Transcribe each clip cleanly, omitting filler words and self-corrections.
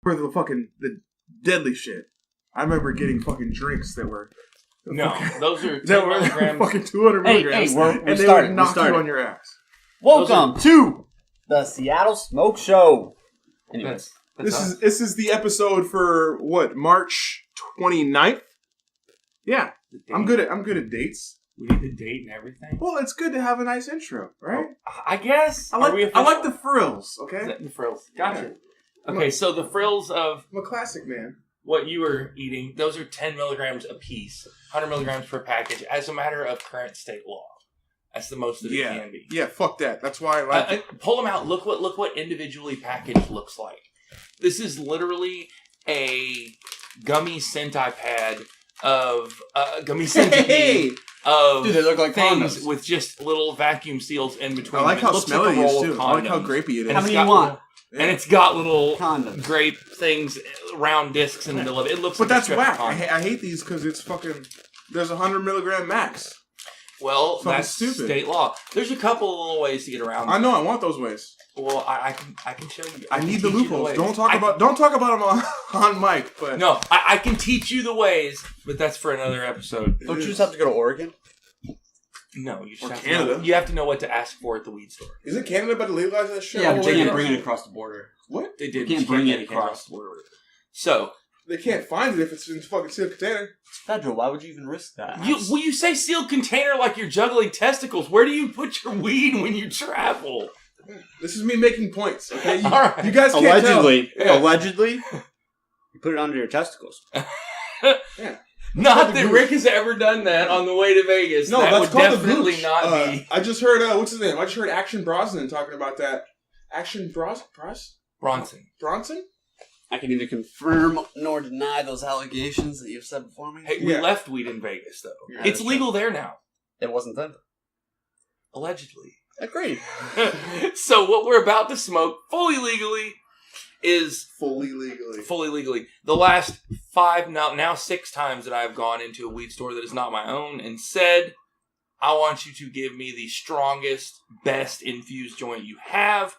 For the deadly shit. I remember getting fucking drinks that were... No, those are 10 that were milligrams. fucking 200 milligrams. Hey, they would knock you on your ass. Welcome to the Seattle Smoke Show. Anyways, This is the episode for what, March 29th? Yeah, I'm good at dates. We need the date and everything. Well, it's good to have a nice intro, right? I guess. I like the frills. Okay, the frills. Gotcha. Yeah. Okay, so the frills of I'm a classic man. What you were eating, those are 10 milligrams a piece, 100 milligrams per package, as a matter of current state law. That's the most that it can be. Yeah, fuck that. That's why I like it. Pull them out. Look what individually packaged looks like. This is literally a gummy sentai pad of gummy centipede of dude, they look like things condoms with just little vacuum seals in between. I like how smelly it is too. I like how condoms. grapey it is. How many you want? And it's got little condoms, grape things, round discs in the middle of it. It looks but like that's whack. I hate these because it's fucking... There's 100 milligram max. Well, that's stupid. State law. There's a couple of little ways to get around that. I know. I want those ways. Well, I can show you. I need the loopholes. Don't talk about them on mic. But no, I can teach you the ways, but that's for another episode. Don't you just have to go to Oregon? No, you just have Canada. To know, you have to know what to ask for at the weed store. Isn't Canada about to legalize that shit? Yeah, but they can't bring it across the border. What? They did. You can't bring it across the border. So they can't find it if it's in fucking sealed container. It's federal. Why would you even risk that? You say sealed container like you're juggling testicles. Where do you put your weed when you travel? This is me making points. Okay, all right. You guys can't Allegedly, you put it under your testicles. Yeah. Not that Rick has ever done that on the way to Vegas. No, that that's would called definitely the gooch. not be. I just heard what's his name? I just heard Action Brosnan talking about that. Bronson? I can neither confirm nor deny those allegations that you've said before me. Hey, we left weed in Vegas, though. Yeah, it's legal there now. It wasn't then. Allegedly. Agreed. So what we're about to smoke fully legally is... Fully legally. The last 5, now 6 times that I've gone into a weed store that is not my own and said, I want you to give me the strongest, best infused joint you have.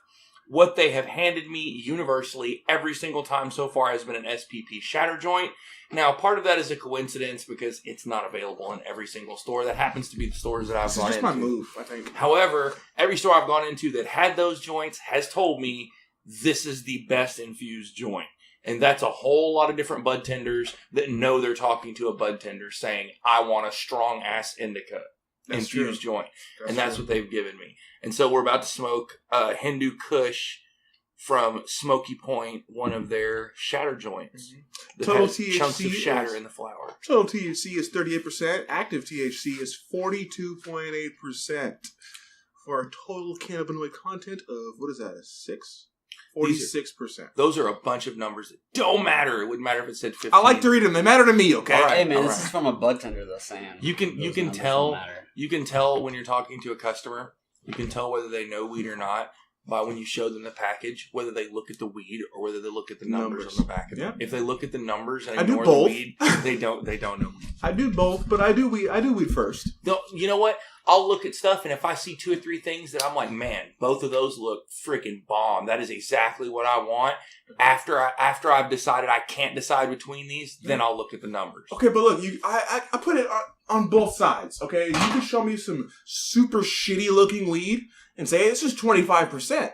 What they have handed me universally every single time so far has been an SPP shatter joint. Now, part of that is a coincidence because it's not available in every single store. That happens to be the stores that I've gone into. This is just my move, I think. However, every store I've gone into that had those joints has told me this is the best infused joint. And that's a whole lot of different bud tenders that know they're talking to a bud tender saying, I want a strong-ass indica infused joint. That's what they've given me. And so we're about to smoke Hindu Kush from Smoky Point, one of their shatter joints. That Total has THC chunks of shatter in the flower. Total THC is 38%. Active THC is 42.8%. For a total cannabinoid content of, what is that, a 6? 46%. Those are a bunch of numbers that don't matter. It wouldn't matter if it said 15. I like to read them. They matter to me, okay? All right, hey, man, this is from a bud tender, though, Sam. You can tell when you're talking to a customer. You can tell whether they know weed or not by when you show them the package, whether they look at the weed or whether they look at the numbers on the back of it. If they look at the numbers and ignore the weed, they don't know weed. I do both, but I do weed first. You know what? I'll look at stuff, and if I see 2 or 3 things that I'm like, man, both of those look freaking bomb. That is exactly what I want. After I've decided I can't decide between these, then I'll look at the numbers. Okay, but look, I put it on both sides, okay? You can show me some super shitty looking weed and say, this is 25%.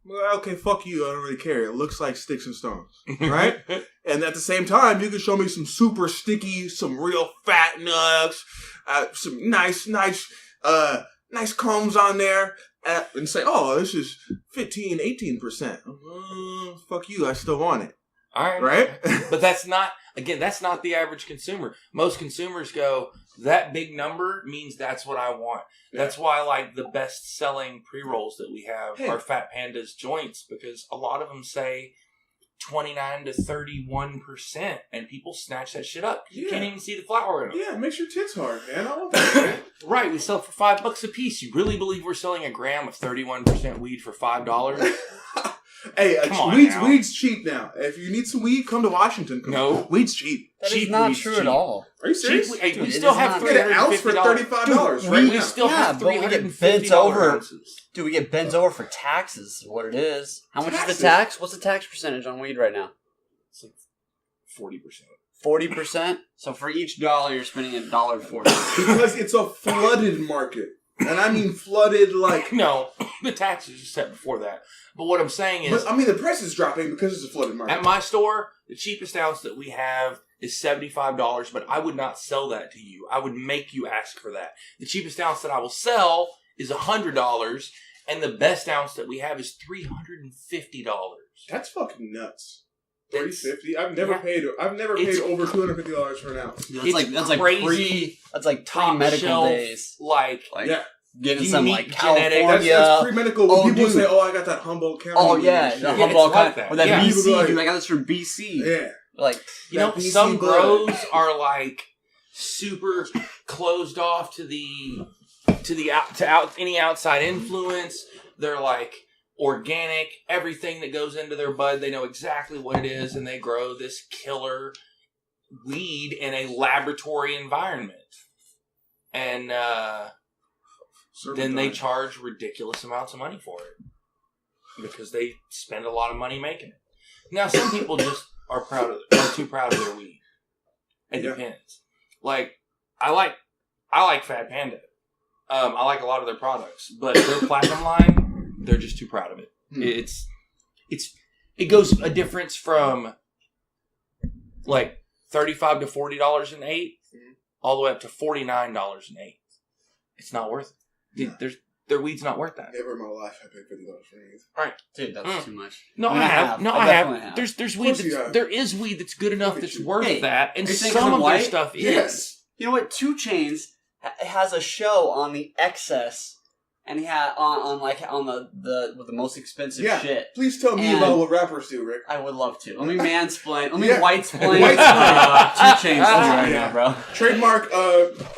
Well, okay, fuck you, I don't really care. It looks like sticks and stones, right? And at the same time, you can show me some super sticky, some real fat nugs, some nice combs on there, and say, oh, this is 15, 18%. Fuck you, I still want it. All right. Right? But that's not the average consumer. Most consumers go, that big number means that's what I want. Yeah. That's why, like, the best-selling pre-rolls that we have are Fat Panda's joints, because a lot of them say 29 to 31%, and people snatch that shit up. You can't even see the flower in them. Yeah, it makes your tits hard, man. I want that. Right, we sell for $5 a piece. You really believe we're selling a gram of 31% weed for $5? Hey, weed's cheap now. If you need some weed, come to Washington. No. Weed's cheap. That is not true at all. Are you serious? Cheap, we still have $350. Get an ounce for $35 right now. We still have $350 ounces. Dude, we get bent over for taxes is what it is. How much is the tax? What's the tax percentage on weed right now? It's like 40%. 40%? So for each dollar, you're spending $1.40. Because it's a flooded market. And I mean flooded like... No, the taxes are set before that. But what I'm saying is... But, I mean, the price is dropping because it's a flooded market. At my store, the cheapest ounce that we have is $75, but I would not sell that to you. I would make you ask for that. The cheapest ounce that I will sell is $100, and the best ounce that we have is $350. That's fucking nuts. $350. I've never paid over $250 for an ounce. That's crazy. That's like Top pre-medical shelf, days. Yeah. Getting some like genetic. California. That's pre-medical. When people say, "Oh, I got that Humboldt County." Oh yeah, the Humboldt County. Like Or that yeah. BC, Like, dude. I got this from BC. Yeah. Like some grows are like super closed off to any outside influence. They're like organic. Everything that goes into their bud, they know exactly what it is, and they grow this killer weed in a laboratory environment. And then they charge ridiculous amounts of money for it because they spend a lot of money making it. Now, some people just are too proud of their weed. It depends. Like I like Fat Panda. I like a lot of their products, but their platinum line, they're just too proud of it. It goes a difference from like $35 to $40 an eighth, all the way up to $49 an eighth. It's not worth it. Their weed's not worth that. Never in my life have I paid $50 for an eighth. Right, dude, that's too much. No, I have. I have. There's weed. There is weed that's good enough that's worth that, and some of their stuff is. Yes. You know what? 2 Chainz has a show on the excess, and he had on the most expensive shit. Please tell me about what rappers do, Rick. I would love to. Let me mansplain. Let me white-splain. 2 Chainz right now, bro. Trademark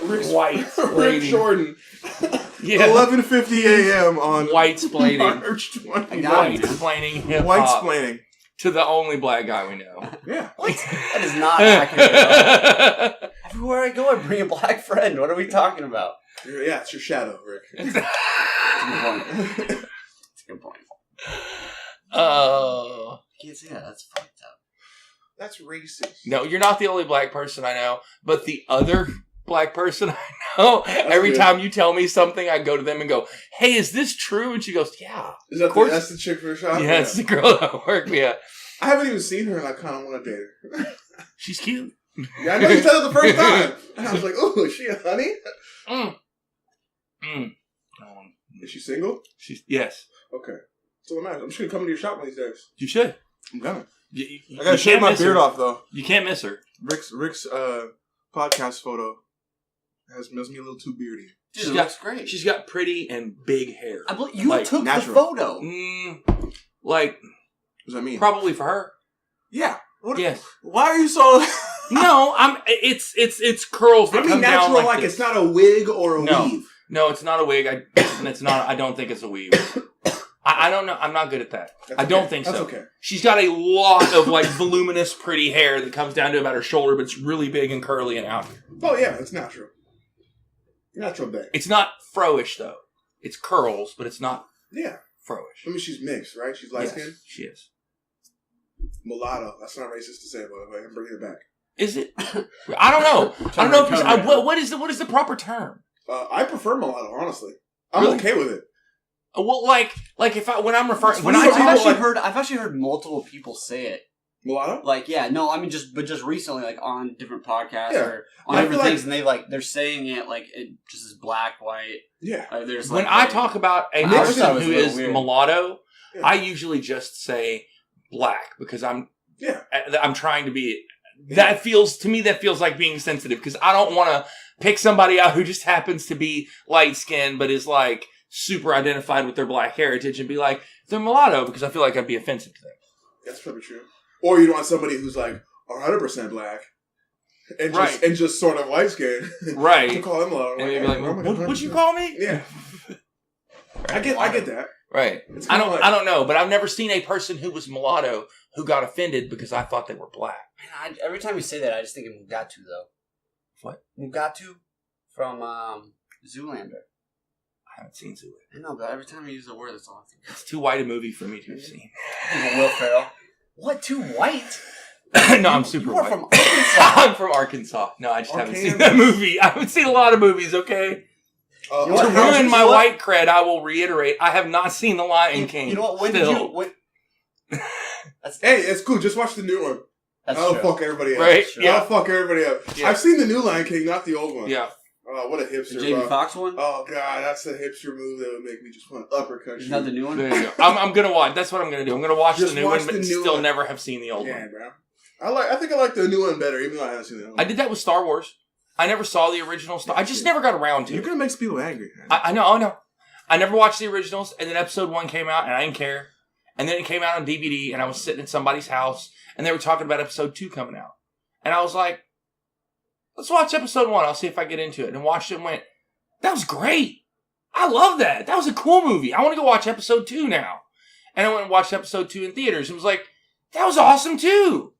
Rick Jordan. Yeah. 11:50 a.m. on white-splaining. March 20. White-splaining hip-hop. White-splaining. To the only black guy we know. Yeah. That is not accurate, bro. Everywhere I go, I bring a black friend. What are we talking about? Yeah, it's your shadow, Rick. That's a good point. That's a good point. Oh. Can't say that. That's fucked up. That's racist. No, you're not the only black person I know, but the other black person I know, every time you tell me something, I go to them and go, "Hey, is this true?" And she goes, "Yeah." Is that that's the chick for the shop? Yeah, it's the girl that worked. Yeah. I haven't even seen her, and I kind of want to date her. She's cute. Yeah, I know you said it the first time, and I was like, "Oh, is she a honey?" Is she single? Yes. Okay. So I'm just gonna come into your shop one of these days. You should. I'm gonna. I gotta shave my beard off though. You can't miss her. Rick's podcast photo has me a little too beardy. Dude, it looks great. She's got pretty and big hair. You took natural. The photo. What does that mean? Probably for her. Yeah. Yes. Why are you so? No, it's curls that come natural, down like it's not a wig or a weave. No, it's not a wig. I don't think it's a weave. I don't know. I'm not good at that. I don't think so. That's okay. She's got a lot of voluminous, pretty hair that comes down to about her shoulder, but it's really big and curly and out here. Oh yeah, it's natural. Natural bang. It's not fro-ish though. It's curls, but it's not fro-ish. I mean, she's mixed, right? She's light skinned. She is. Mulatto. That's not racist to say, but I'm bringing it back. Is it? I don't know. I don't know. What is the proper term? I prefer mulatto, honestly. I'm okay with it. Well, when I'm referring, I've actually heard multiple people say it. Mulatto? Just recently, on different podcasts or on different things, and they're saying it it just is black, white. Yeah. When I talk about a person who is mulatto, I usually just say black because I'm trying to be. That feels like being sensitive because I don't want to pick somebody out who just happens to be light skinned but is super identified with their black heritage and be like, they're mulatto, because I feel like I'd be offensive to them. That's probably true. Or you don't want somebody who's 100% black and just sort of light skinned. Right. To call them mulatto. And you'd be like, what'd you call me? Yeah. I get that. Right. I don't know, but I've never seen a person who was mulatto who got offended because I thought they were black. Man, every time you say that, I just think of Mugatu, though. What? Mugatu from Zoolander. I haven't seen Zoolander. I know, but every time you use the word, that's all I think. It's too white a movie for me to have seen. Will Ferrell. What? Too white? No, I'm super You are white. from Arkansas. I'm from Arkansas. No, I just haven't seen that movie. I haven't seen a lot of movies, okay? You know To what? ruin my You know what? white cred, I will reiterate, I have not seen The Lion King. You know what? When still. did you... When... Hey, it's cool. Just watch the new one. That's I'll true. fuck everybody up. Right? Sure. Yeah. I'll fuck everybody up. Yeah. I've seen the new Lion King, not the old one. Yeah. Oh, what a The hipster, Jamie bro. Foxx one? Oh, God, that's a hipster move that would make me just want to uppercut Is you. that the new one? There you go. I'm going to watch. That's what I'm going to do. I'm going to watch Just the new watch one, but the new still one. never have seen the old Yeah, one. bro. I think I like the new one better, even though I haven't seen the old one. I did that with Star Wars. I never saw the original Star. I just never got around to You're it. gonna make some people angry. I know. Oh no. I never watched the originals, and then episode 1 came out, and I didn't care. And then it came out on DVD, and I was sitting in somebody's house, and they were talking about episode 2 coming out. And I was like, let's watch episode 1. I'll see if I get into it. And watched it and went, that was great. I love that. That was a cool movie. I want to go watch episode 2 now. And I went and watched episode 2 in theaters and was like, that was awesome too.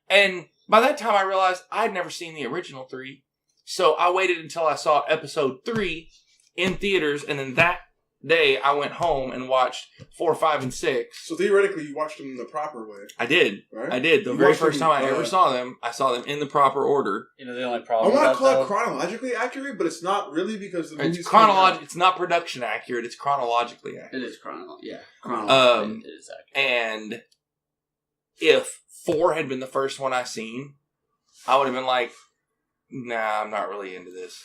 And by that time, I realized I'd never seen the original 3. So I waited until I saw episode 3 in theaters, and then that day I went home and watched 4, 5, and 6. So theoretically, you watched them the proper way, I did. right? I did. The You very watched first them, time I ever saw them, I saw them in the proper order. You know, the only I problem want to with call that, it chronologically accurate, but it's not really because the movies It's come out- chronological. It's not production accurate. It's chronologically accurate. It is chronological. Yeah. Chronologically, it is accurate. And if 4 had been the first one I seen, I would have been like, nah, I'm not really into this.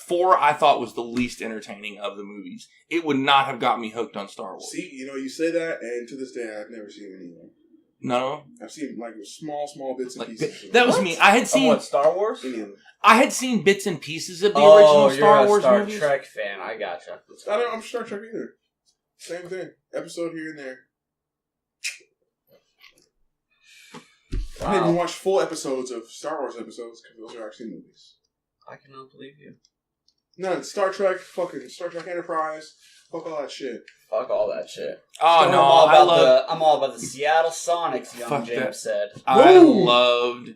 4 I thought was the least entertaining of the movies. It would not have got me hooked on Star Wars. See, you say that, and to this day, I've never seen any of them. No, I've seen like small bits and like pieces. that was What? me. I had Of seen what, Star Wars? Any of them. I had seen bits and pieces of the original Star Wars Star movies. Trek fan. I gotcha. I'm Star Trek either. Same thing. Episode here and there. I didn't even watch full episodes of Star Wars episodes because those are actually movies. I cannot believe you. No, Star Trek, fucking Star Trek Enterprise, fuck all that shit. Fuck all that shit. Oh So no, I'm all about the Seattle Sonics, young Fuck James that. said. I Woo! love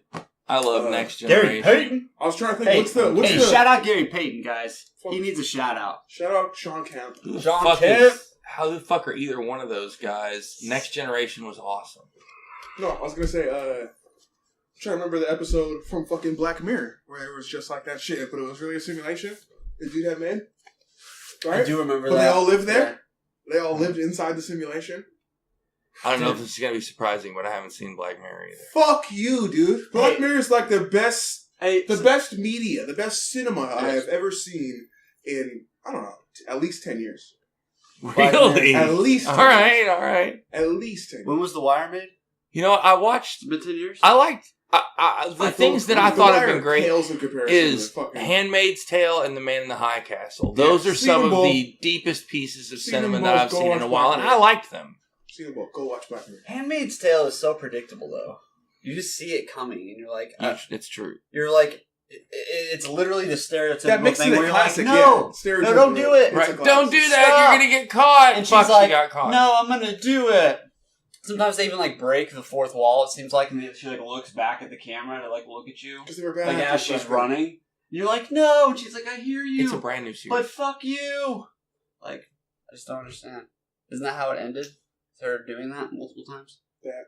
Next Gary Generation. Payton. I was trying to think, Hey, what's the shout out Gary Payton, guys. He needs a shout out. shout out Sean Camp. Who the Sean fuck Kemp. how the fuck are either one of those guys? Next Generation was awesome. No, I was gonna say, I'm trying to remember the episode from fucking Black Mirror where it was just like that shit, but it was really a simulation. The dude had men, right? I do remember But that. they all lived there. They all lived inside the simulation. I don't know if this is gonna be surprising, but I haven't seen Black Mirror either. Fuck you, dude. Black Mirror is like the best media, the best cinema I have ever seen in, I don't know, at least 10 years. Really? At least 10 All years. right. At least 10 years. When was The Wire made? You know what? I watched. It's been 10 years? I liked the things that I The thought have Wire been great pales in comparison is to fucking- Handmaid's Tale and The Man in the High Castle. Those are seen some them of both. the deepest pieces of Seen them cinema that both. I've Go seen in watch a while, Black and Mirror. I liked them. See the book. Go watch Black Mirror. Handmaid's Tale is so predictable, though. You just see it coming, and you're like, It's true. it's literally the stereotypical That makes thing it a where you're classic. like, no, Stereotypical. no, don't do it. It's a Right? classic. Don't do that. Stop. You're gonna get caught. And Fuck, she's like, she got caught. no, I'm gonna do it. Sometimes they even like break the fourth wall. It seems like, and then she like looks back at the camera to like look at you, 'Cause they were bad like actors as she's back then. running. And you're like, no, and she's like, I hear you, It's a brand new series. but fuck you. Like, I just don't understand. Isn't that how it ended? Her doing that multiple times. That.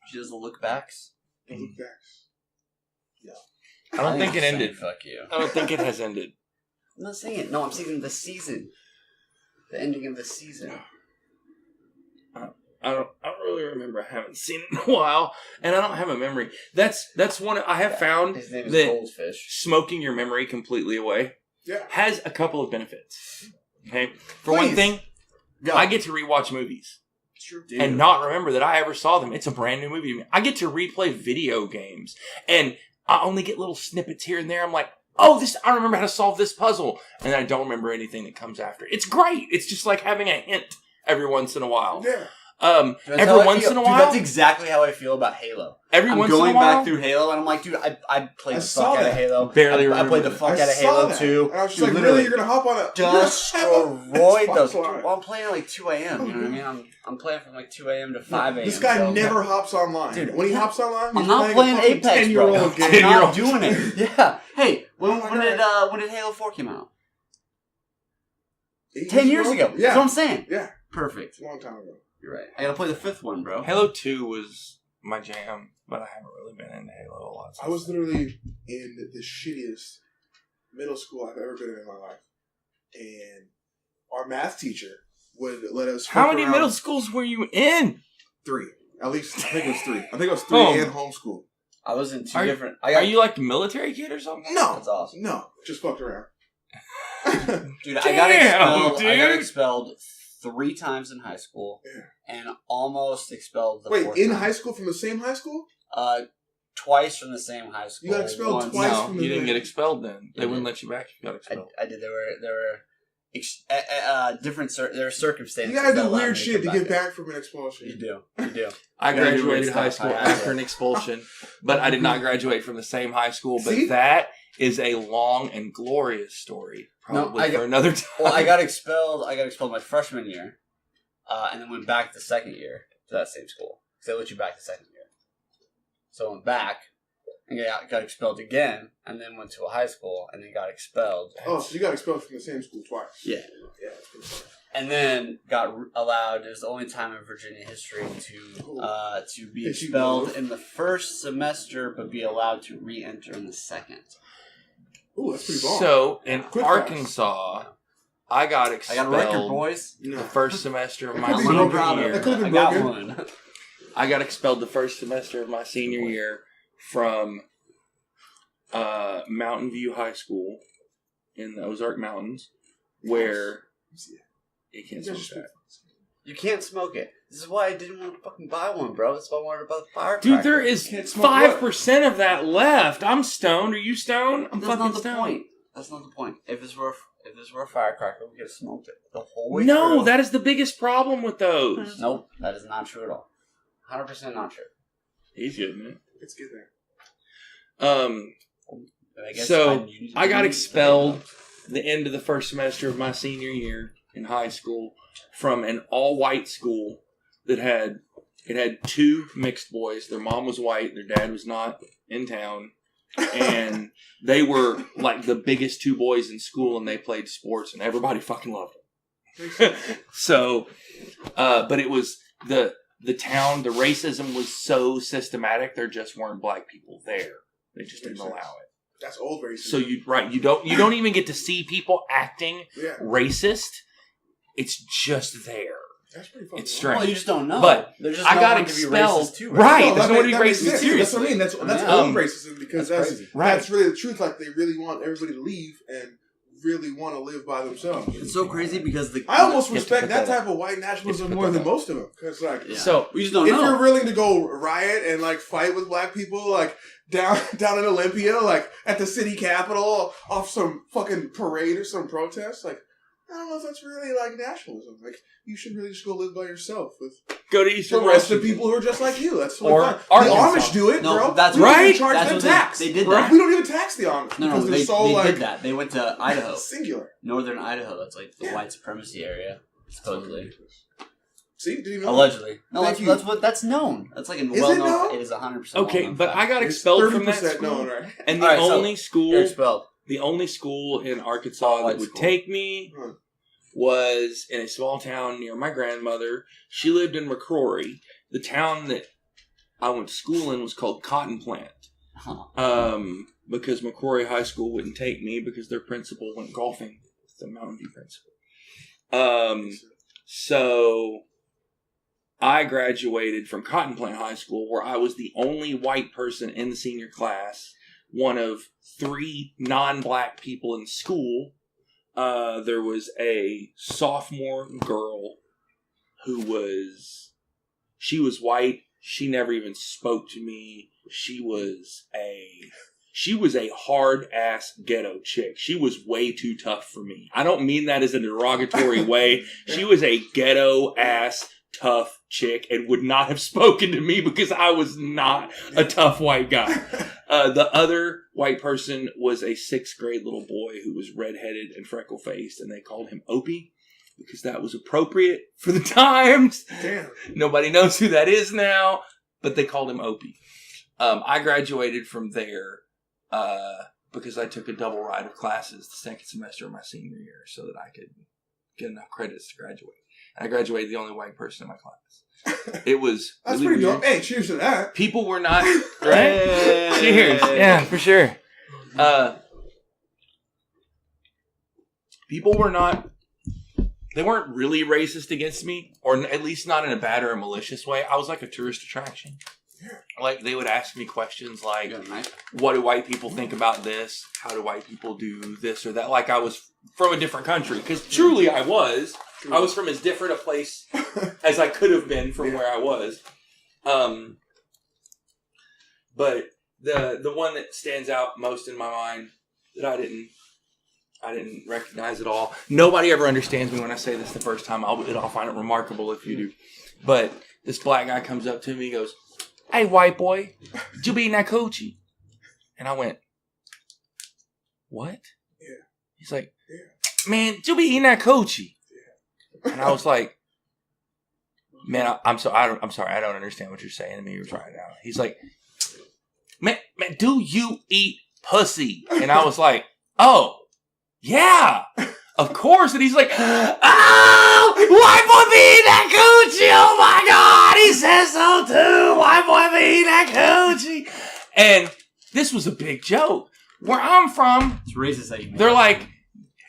She does the look backs. The look backs. I don't think it I'm ended. saying Fuck you. I don't think it has ended. I'm not saying it. No, I'm saying the season. The ending of the season. I don't really remember. I haven't seen it in a while, and I don't have a memory. That's one I have found His name is that Goldfish. smoking your memory completely away Yeah. has a couple of benefits. Okay, for one Please. thing, Go. I get to rewatch movies It's true. Dude. and not remember that I ever saw them. It's a brand new movie. I get to replay video games, and I only get little snippets here and there. I'm like, oh, I remember how to solve this puzzle, and I don't remember anything that comes after. It's great. It's just like having a hint every once in a while. Yeah. That's Every how I once feel. in a Dude, while, that's exactly how I feel about Halo. every I'm once in going a while, back through Halo, and I'm like, dude, I played I the saw fuck out of that. Halo. Barely I played remember the fuck I out of saw Halo that. 2. And I was just Dude, like, literally really? You're going to hop on a... destroyed those. Dude, Xbox Live. well, I'm playing at like 2 a.m. You know what I mean? I'm playing from like 2 a.m. to 5 a.m. This guy so- never hops online. Dude, when he hops online, he's I'm not playing a fucking Apex, bro. 10-year-old I'm game. not doing it. Yeah. Hey, when God. did Halo 4 come out? 8 10 years ago. Yeah. That's what I'm saying. Yeah. Perfect. It's a long time ago. You're right. I gotta play the 5th one, bro. Halo 2 was my jam, but I haven't really been into Halo a lot. I was literally in the shittiest middle school I've ever been in my life. And our math teacher would let us... How many around middle schools were you in? 3. At least, I think it was 3. I think it was 3 and homeschool. I was in two different... Are you like a military kid or something? No. That's awesome. No. Just fucked around. Dude, Damn, I got expelled 3 times in high school. And almost expelled the 4th in time. high school from the same high school? Twice from the same high school. You got expelled Once. twice No, from the you didn't get expelled then. They wouldn't let you back if you got expelled. I did. There were different. There were circumstances. You gotta that do allowed weird me shit to come get back. back from an expulsion. You do. You do. I You gotta do graduated weird high stuff. school after an expulsion, but I did not graduate from the same high school. But See? that is a long and glorious story, probably for another time. Well, I got expelled my freshman year, and then went back the second year to that same school. So they let you back the second year. So I went back and got expelled again, and then went to a high school and then got expelled. Oh, so you got expelled from the same school twice? Yeah. Yeah, that's pretty funny. And then got allowed. It was the only time in Virginia history to be expelled in the first semester, but be allowed to re-enter in the second. Ooh, that's pretty bomb. So in Quick Arkansas, I got expelled. I got a record, boys. The first semester of my That could be senior broken. year. That could have been I got broken. one. I got expelled the first semester of my senior year from Mountain View High School in the Ozark Mountains, where you can't smoke that. You can't smoke it. This is why I didn't want to fucking buy one, bro. That's why I wanted to buy the firecracker. Dude, there is 5% of that left. I'm stoned. Are you stoned? I'm That's fucking not the stoned. point. That's not the point. If this were a firecracker, we could have smoked it the whole way No, through. that is the biggest problem with those. Nope, that is not true at all. 100% not true. He's good, man. Let's get there. So I got expelled the end of the first semester of my senior year in high school from an all-white school that had 2 mixed boys. Their mom was white, their dad was not in town, and they were like the biggest 2 boys in school, and they played sports, and everybody fucking loved them. So, but it was the town. The racism was so systematic. There just weren't black people there. They just didn't allow it. That's old racism. So you don't even get to see people acting racist. It's just there. That's pretty fucking It's wild. strange. Well, you just don't know. But there's just I no got one to be expelled. racist too, Right. No, There's that nobody makes racist sense. seriously. That's what I mean. That's Yeah. old racism because that's crazy. really the truth. Like they really want everybody to leave and really want to live by themselves. It's so crazy because I almost You have to respect put that that type of white nationalism You have to more put than that most of them. Because like, So we just don't if know. you're willing to go riot and like fight with black people, like down in Olympia, like at the city capitol, off some fucking parade or some protest, like I don't know if that's really like nationalism. Like you should really just go live by yourself with go to Eastern the rest of Washington. people who are just like you. That's Or fine. The Arkansas. Amish do it, No, bro. that's we don't right. even charge That's them what tax. they did Right. that. We don't even tax the Amish No, because they, they're so they like did that. They went to Idaho, singular. northern Idaho. That's like the white supremacy area, supposedly. See, didn't even know. Allegedly. No, Thank that's known. That's like a Is it well-known. known? It is 100%. Okay, well-known but fact. I got It's expelled from that 30% school, known, right? and the All right, so only You're school, expelled. the only school in Arkansas All-white that would school. take me Huh. was in a small town near my grandmother. She lived in McCrory. The town that I went to school in was called Cotton Plant. Huh. Because McCrory High School wouldn't take me because their principal went golfing with the Mountain View principal. So I graduated from Cotton Plant High School, where I was the only white person in the senior class, one of 3 non-black people in school. There was a sophomore girl who was white. She never even spoke to me. She was a hard ass ghetto chick. She was way too tough for me. I don't mean that as a derogatory way. She was a ghetto ass tough chick and would not have spoken to me because I was not a tough white guy. The other white person was a 6th grade little boy who was redheaded and freckle faced, and they called him Opie because that was appropriate for the times. Damn. Nobody knows who that is now, but they called him Opie. I graduated from there because I took a double ride of classes the second semester of my senior year so that I could get enough credits to graduate. I graduated the only white person in my class. It was That's really pretty weird. dope. Hey, cheers to that. People were not right. Cheers. Yeah, for sure. People were not. They weren't really racist against me, or at least not in a bad or a malicious way. I was like a tourist attraction. Like, they would ask me questions like, what do white people think about this? How do white people do this or that? Like I was from a different country. Because truly I was. I was from as different a place as I could have been from where I was. But the one that stands out most in my mind that I didn't recognize at all. Nobody ever understands me when I say this the first time. I'll find it remarkable if you do. But this black guy comes up to me and goes, "Hey, white boy, did you be eating that coochie?" And I went, "What?" Yeah. He's like, "Man, did you be eating that coochie?" Yeah. And I was like, "Man, I'm sorry, I don't understand what you're saying to me right now." He's like, man, do you eat pussy?" And I was like, "Oh, yeah, of course." And he's like, "Oh, white boy be eating that coochie. Oh my God, he says so too. White boy be eating that coochie." And this was a big joke. Where I'm from, It's racist that you made they're that. like,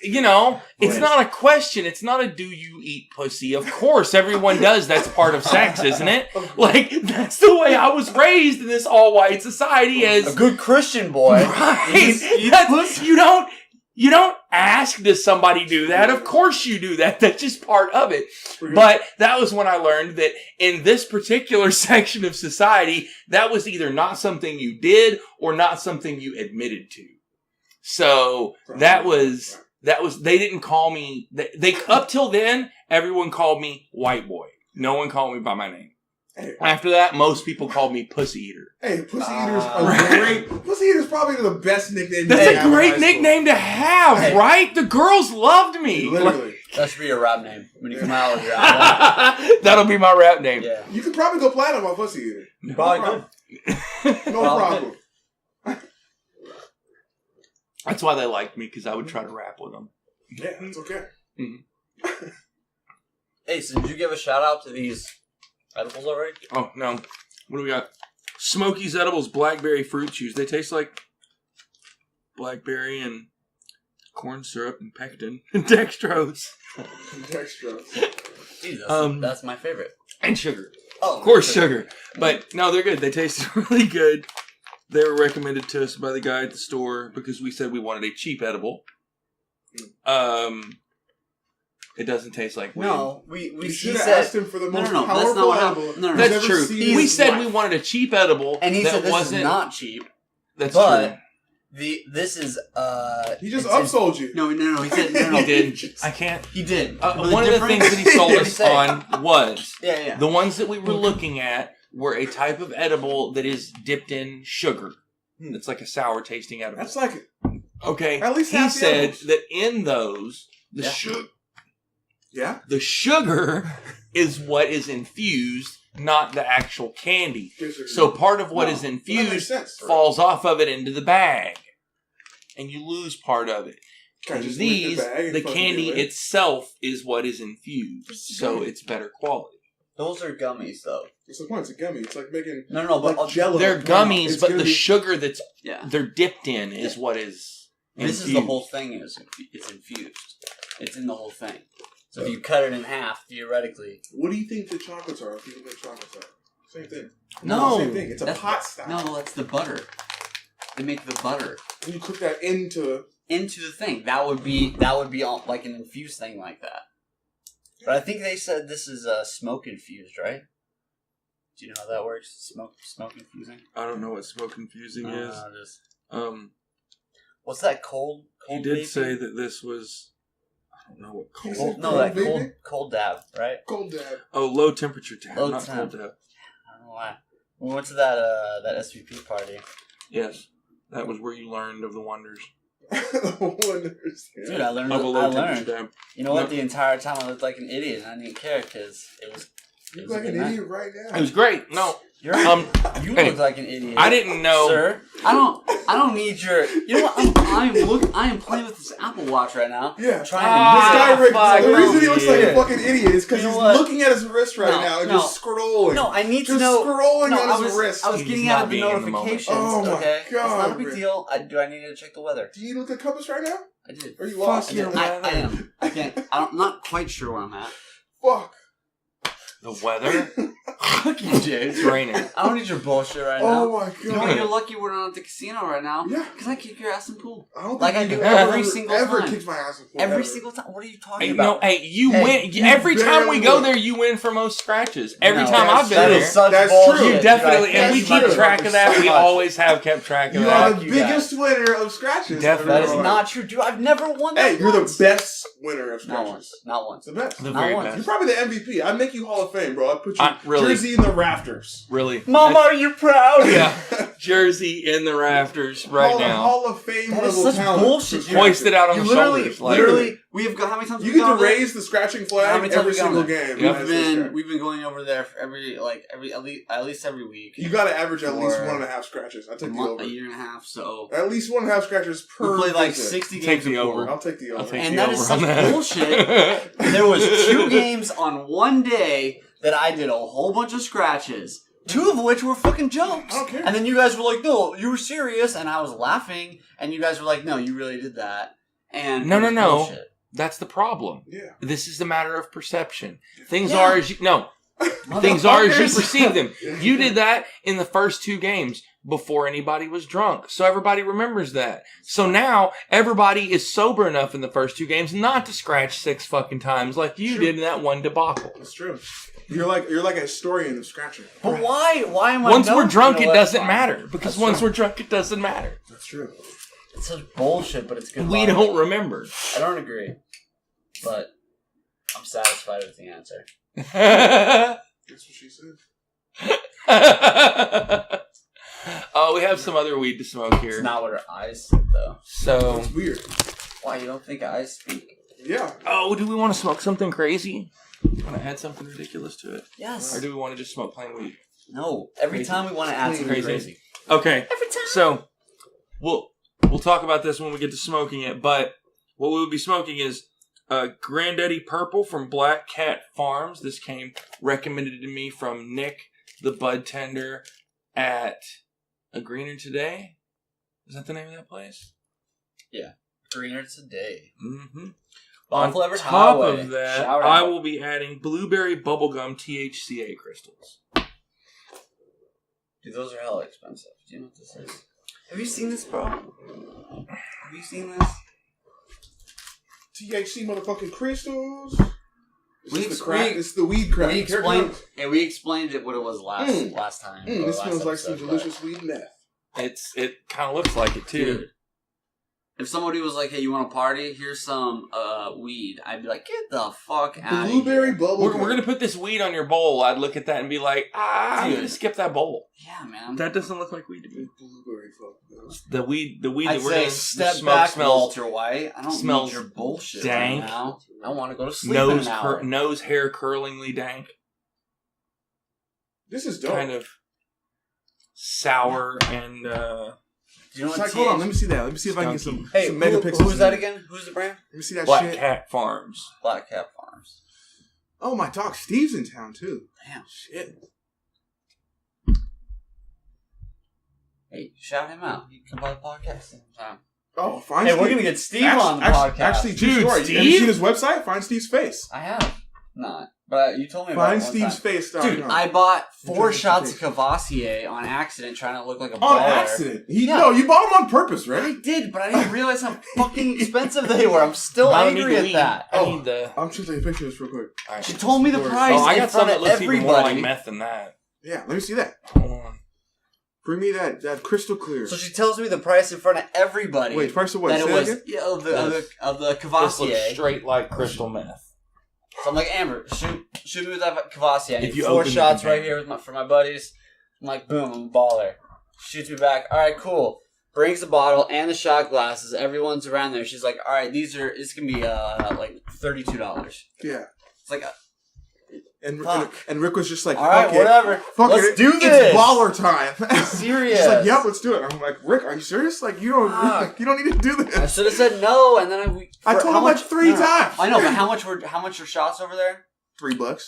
you know, it's Right. not a question. It's not a do you eat pussy. Of course, everyone does. That's part of sex, isn't it? Like, that's the way I was raised in this all-white society as... a good Christian boy. Right. You don't ask, does somebody do that? Of course you do that. That's just part of it. But that was when I learned that in this particular section of society, that was either not something you did or not something you admitted to. So that was, they didn't call me, they up till then, everyone called me white boy. No one called me by my name. Hey, After that, most people called me pussy eater. hey, pussy eaters are great. Pussy eaters probably the best nickname. That's you a can have in great high school. nickname to have, Hey. right? The girls loved me. Literally. That should be your rap name when you come out with your album. That'll be my rap name. Yeah. You could probably go platinum on pussy eater. Probably No problem. That's why they liked me, because I would try to rap with them. Yeah, that's okay. Hey, so did you give a shout out to these edibles already? Oh, no. What do we got? Smokies Edibles Blackberry Fruit Chews. They taste like blackberry and corn syrup and pectin and dextrose. Dextrose. Dude, that's my favorite. And sugar. Oh, Of course, sugar. But, no, they're good. They taste really good. They were recommended to us by the guy at the store because we said we wanted a cheap edible. It doesn't taste like weed. No, You he should have said, asked him for the No, most no, that's powerful not what edible. happened. No, no, That's he's ever true. seen in We his said life. we wanted a cheap edible and he that said this wasn't is not cheap. That's but true. this is He just it's upsold you. No, he said no. He did. I can't. He did. One of the things that he sold us on was Yeah. the ones that we were looking at were a type of edible that is dipped in sugar. It's like a sour tasting edible. That's like Okay. at least He half the said edibles. that in those the Yeah. the sugar is what is infused, not the actual candy. So part of what is that makes infused sense. falls off of it into the bag, and you lose part of it. Kinda And just lick these, bag and the fucking candy get lit. itself is what is infused, so it's better quality. Those are gummies, though. What's the point? It's a gummy. It's like making No, but like Jell-O. They're gummies, It's but gonna the be- sugar that's yeah. they're dipped in is what is infused. This is the whole thing. It's infused. It's in the whole thing. So if you cut it in half, theoretically. What do you think the chocolates are? If you think chocolates are same thing. No. Same thing. It's a That's- pot style. No, that's the butter. They make the butter And you cook that into. into the thing. That would be all, like an infused thing like that. But I think they said this is smoke infused, right? Do you know how that works? Smoke infusing. I don't know what smoke infusing is. Just, What's that cold? He did vaping? say that this was. I don't know what He cold. said- No, that vaping? cold dab, right? Cold dab. Oh, low temperature dab, Low not temp. cold dab. I don't know why. We went to that SVP party. Yes, that was where you learned of the wonders Wonders. Dude, I learned. of a low I temperature learned. dab. You know what? No. The entire time I looked like an idiot, and I didn't care because it was. You It look was like a an good night. idiot right now. It was great. No, You're, Um, you hey, look like an idiot. I didn't know. Sir. I don't need your. You know what? I am playing with this Apple Watch right now. Yeah. Trying to. This guy, Rick, the reason he looks like a fucking idiot is because You know he's what? looking at his wrist right now and just scrolling. No, I need just to know. scrolling No, on his wrist. I was He's getting not out of the being in the moment. notifications. Oh my okay, it's God, not a big Rick. deal. Do I need to check the weather? Do you look at compass right now? I did. Are you lost? your I am. I can't. I'm not quite sure where I'm at. Fuck. The weather? Fuck you, Jay. It's raining. I don't need your bullshit right Oh now. my You know, god. you're lucky we're not at the casino right now. Yeah. Because I kick your ass in pool. I don't Like think I you do ever, every single ever time. kicked my ass in pool. Every ever. single time. What are you talking Hey, about? no, hey, you Hey, win. you Every time we barely go win. there, you win for most scratches. Every No, time I've been that there. is such That's bullshit. true. You definitely, and we That's keep true. track of that. So We much. always have kept track of You that. are the you biggest winner of scratches. Definitely. That is Ever. not true, dude. I've never won that. Hey, you're the once. best winner of Not scratches. once. Not once. The best. The Not very once. You're best. probably the MVP. I'd make you Hall of Fame, bro. I'd put you Really? jersey in the rafters. Really? Mama, are you proud? Yeah. Jersey in the rafters right now. Hall of Fame That is level such talent. bullshit. for You Hoisted out on You the literally, shoulders. Like, literally, we have got how many times You we've get to gone there? raise the scratching How flag many times every we gone single there? game. Yep. We've been going over there for every at least every week. You got to average at least For 1.5 scratches. I a take the month, over. a year and a half. So At least 1.5 scratches we per. played like visit. 60 Take games the of pool. over. I'll take the over. I'll take And the that is over such on that. bullshit. There was 2 games on one day that I did a whole bunch of scratches. 2 of which were fucking jokes. I don't care. And then you guys were like, no, you were serious. And I was laughing. And you guys were like, no, you really did that. And No, it was no. bullshit. That's the problem. Yeah. This is a matter of perception. Things Yeah. are as you things are as you Motherfuckers. perceive them. You did that in the first 2 games before anybody was drunk. So everybody remembers that. So now everybody is sober enough in the first 2 games not to scratch 6 fucking times like you did in that one debacle. That's true. You're like a historian of scratching. But why? Why am I? Once we're known? drunk, You know it what? doesn't Fine. matter. Because That's once true. we're drunk, it doesn't matter. That's true. It's such bullshit, but it's good. We logic. don't remember. I don't agree, but I'm satisfied with the answer. That's what she said. Oh, we have some other weed to smoke It's here. not what her eyes think, though. So, It's weird. Why you don't think eyes speak? Yeah. oh, do we want to smoke something crazy? Want to add something ridiculous to it? Yes. Or do we want to just smoke plain weed? No. Every Crazy. time we want to add something Crazy. crazy. Okay. Every time. So, we'll talk about this when we get to smoking it, but what we will be smoking is Granddaddy Purple from Black Cat Farms. This came recommended to me from Nick, the bud tender at A Greener Today. Is that the name of that place? Greener today. Mm-hmm. On On Flavored top Highway. of that, Shout I out. will be adding blueberry bubblegum THCA crystals. Dude, those are hella expensive. Do you know what this is? Have you seen this, bro? Have you seen this? THC motherfucking crystals. We It's the crack. we- It's the weed crack. We Here it explained. comes. Yeah, we explained it what it was last time. or This last smells like some episode, delicious weed meth. It kind of looks like it but- too. Dude, if somebody was like, "Hey, you want to party? Here's some weed," I'd be like, "Get the fuck out of Blueberry here!" bubble. We're gonna put this weed on your bowl. I'd look at that and be like, I'm Dude. gonna skip that bowl. Yeah, man. That doesn't look like weed to me. Blueberry fuck. The weed I'd that we're say gonna step smoke back, smells Walter White. I don't smells need your bullshit dank. right now. I want to go to sleep in nose an hour. nose hair curlingly dank, This is dope. kind of sour and Do you know It's what? like, hold on, let me see that. Let me see if I can get some, Hey, some megapixels. who's that in it. again? Who's the brand? Let me see that Black shit. Cat Farms. Black Cat Farms. Oh, my dog Steve's in town too. Damn. Shit. Hey, shout him out. He can come by the podcast sometime. Oh, fine. Hey, Steve. we're gonna get Steve on the podcast. Actually, true Dude, story. Steve? Have you seen his website? Find Steve's face. I have not, but you told me about Find it one Steve's time. face. Dude, I bought 4 shots of Cavassier on accident, trying to look like a baller. on accident. Yeah. No, you bought them on purpose, I right? did, but I didn't realize how fucking expensive they were. I'm still I don't need angry the at weed. that. I need the. I'm just taking pictures real quick. All right. She told me the Oh, price I in got some front that of looks even more everybody. like meth than that. Yeah, let me see that. Hold on. Bring me that crystal clear. So she tells me the price in front of everybody. Wait, price of what? That Say it was again? yeah, of the This looks Cavassier. straight like crystal meth. So I'm like, Amber, shoot me with that Cavassier. I If need you 4 open the shots right container. here for my buddies. I'm like, boom, I'm a baller. Shoots me back. All right, cool. Brings the bottle and the shot glasses. Everyone's around there. She's like, all right, this can be like $32. Yeah. It's like And Fuck. and Rick was just like, all right, fuck it. whatever. Fuck Let's it. do this. It's baller time. Serious. She's like, yep, let's do it. I'm like, Rick, are you serious? Like, you don't need to do this. I should have said no, and then I told him like 3 times. I know, but how much are shots over there? $3.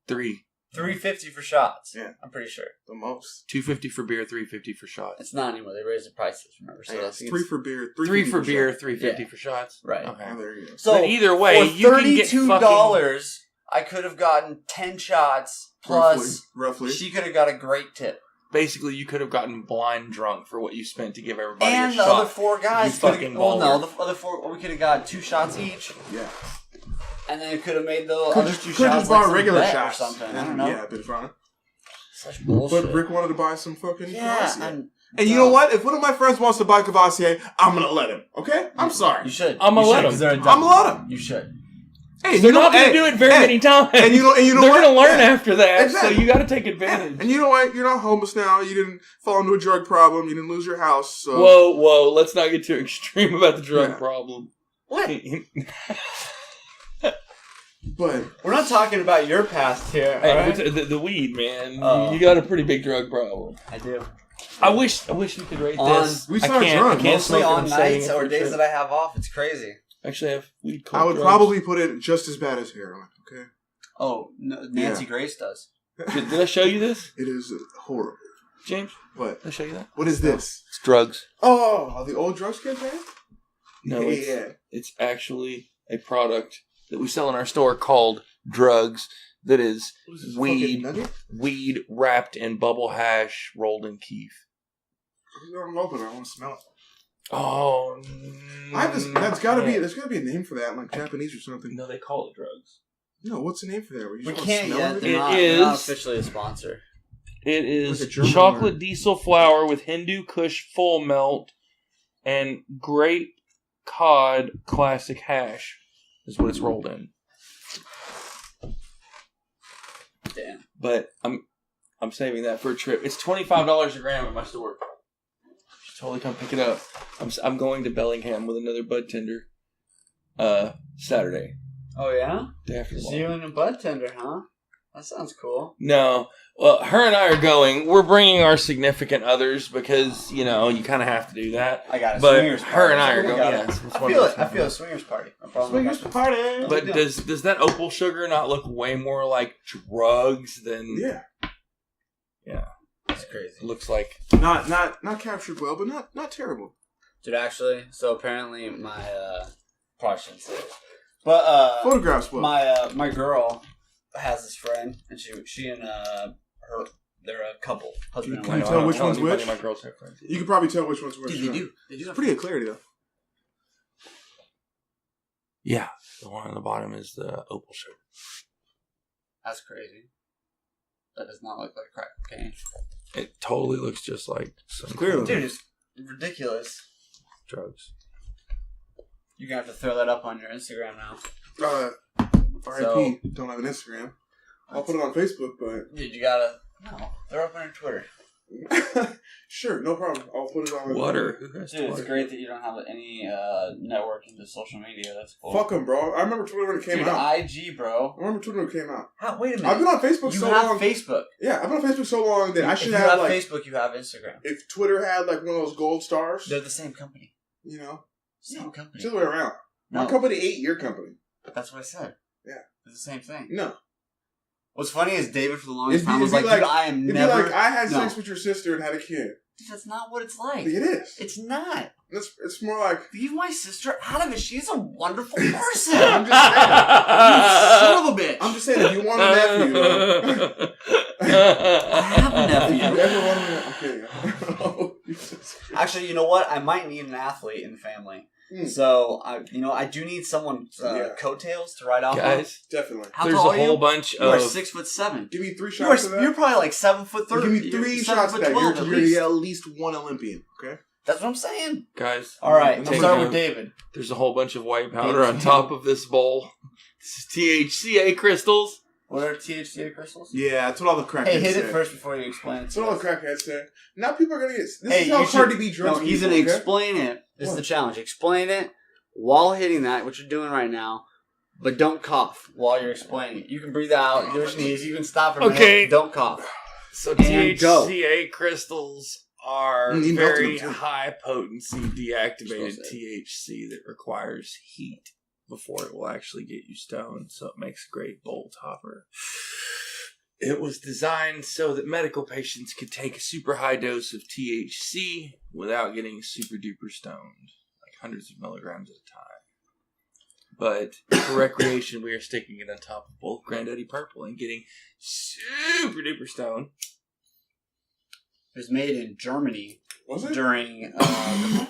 3. $3.50 for shots. Yeah, I'm pretty sure. the most. $2.50 for beer, $3.50 for shots. It's not anymore. They raised the prices. Remember? So Yeah, that's it's 3 for beer, 3 for beer, shot. $3.50 for shots. Right. Okay. Oh, there you go. So but either way, for you can get $32, I could have gotten 10 shots plus. Roughly. She could have got a great tip. Basically, you could have gotten blind drunk for what you spent to give everybody a And the shot. other 4 guys You could fucking have. Well, no, baller. the other 4. We could have got 2 shots each, Yeah. and then it could have made the Could other just, 2 could shots just buy like some regular bet shots or something. I and, don't know. Yeah, a bit of fun. Such bullshit. But Rick wanted to buy some fucking yeah, Cavassier. And you know what? If one of my friends wants to buy Cavassier, I'm gonna let him. Okay? I'm sorry. You should. I'm gonna You let should, him. 'cause they're a I'm gonna let dummy. him. You should. Hey, They're not going to do it very many times. And you know They're what? going to learn Yeah. after that, Exactly. so you got to take advantage. And you know what? You're not homeless now. You didn't fall into a drug problem. You didn't lose your house. So. Whoa, let's not get too extreme about the drug problem. What? But We're not talking about your past here. Hey, all right? the weed, man. Oh. You got a pretty big drug problem. I do. I wish you could rate On- this. We I start can't, drunk, I can't Mostly smoke it. on I'm saving nights it or for days sure. that I have off. It's crazy. Actually, I have weed. I would drugs. probably put it just as bad as heroin. Okay. Oh, Nancy Grace does. Did I show you this, It is horrible. James? What? Did I show you that? What is this? It's drugs. Oh, the old drugs campaign? No, Yeah. it's actually a product that we sell in our store called drugs. That is What is this, weed, fucking nugget? weed wrapped in bubble hash, rolled in keef. I'm open. I want to smell it. Oh, That's gotta be. There's gotta be a name for that, in like Japanese or something. No, they call it drugs. No, what's the name for that? Where you We just can't smell yet. everything? They're not is- officially a sponsor. It is Like a German chocolate word. diesel flour with Hindu Kush full melt and grape cod classic hash is what it's rolled in. Damn. But I'm saving that for a trip. It's $25 a gram at my store. Just totally come pick it up. I'm going to Bellingham with another bud tender Saturday. Oh, yeah? Day after Just tomorrow. you and a bud tender, huh? That sounds cool. No. Well, her and I are going. We're bringing our significant others because, you kind of have to do that. I got a But swingers party. her and I are We going. got it. Yes, it's I one feel of it. those I feel a swingers party. No problem. Swingers party. But does that opal sugar not look way more like drugs than? Yeah. Yeah. It's crazy. It looks like. Not captured well, but not terrible. Dude, actually, so apparently my, probably shouldn't say it. But, Photographs well. my girl has this friend, and she and, her, they're a couple. Husband and Can you wife. tell which one's anybody which? My girls have friends. You can probably tell which one's which. Dude, they do. They do have Pretty good clarity though. Yeah. The one on the bottom is the opal sugar. That's crazy. That does not look like crack cocaine. It totally looks just like some Clearly. Dude, it's ridiculous. drugs. You're gonna have to throw that up on your Instagram now. R.I.P. Don't have an Instagram. I'll put it on Facebook, but Dude, you gotta. No, throw up on your Twitter. sure, no problem. I'll put it on. Water. Who has Dude, it's water? great that you don't have any network into social media. That's cool. Fuck them, bro. I remember Twitter when it came Dude, out. IG, bro. I remember Twitter when it came out. How, wait a minute. I've been on Facebook you so have long. Facebook. Yeah, I've been on Facebook so long that I should if you have have like. Facebook, you have Instagram. If Twitter had like one of those gold stars, They're the same company. Same company. it's the other way around. My No, company ate your company. that's what I said. Yeah. It's the same thing. No, What's funny is David for the longest It'd be- time was it'd like, be dude, I am it'd never. be like I had No. sex with your sister and had a kid. Dude, that's not what it's like. It is. It's not. It's more like Leave my sister out of it. She's a wonderful person. I'm just saying. Son of a bitch. I'm just saying. If you want a nephew, I have a if you nephew. ever want a, I'm kidding. Oh, Jesus. Actually, you know what? I might need an athlete in the family. Hmm. So I do need someone's Yeah. coattails to ride off of. Guys, Definitely. How there's a tall are whole you? bunch You are of 6'7". Give me 3 You are, shots of that. you're probably like 7'3". Give me 3 You're shots of that. 7'12" You're at going to least. get at least one Olympian. Okay. That's what I'm saying. guys. All right, Take we'll start note. with David. There's a whole bunch of white powder on top of this bowl. This is THCA crystals. What are THCA crystals? Yeah, that's what all the crackheads Hey, hit say. it first before you explain it. That's to what all us. the crackheads say. Now people are gonna get. This Hey, is how you hard should- to be drugs. No, he's people, gonna okay? explain it. This is What? the challenge. Explain it while hitting that, what you're doing right now. But don't cough while you're explaining it. You can breathe out, do a sneeze, you can stop for a Okay. minute. Don't cough. So And go. THCA crystals are You melted very them, too. high potency deactivated Supposed to. THC that requires heat before it will actually get you stoned. So it makes a great bowl topper. It was designed so that medical patients could take a super high dose of THC without getting super duper stoned, like hundreds of milligrams at a time. But for recreation, we are sticking it on top of both Granddaddy Purple and getting super duper stoned. It was made in Germany Was it? during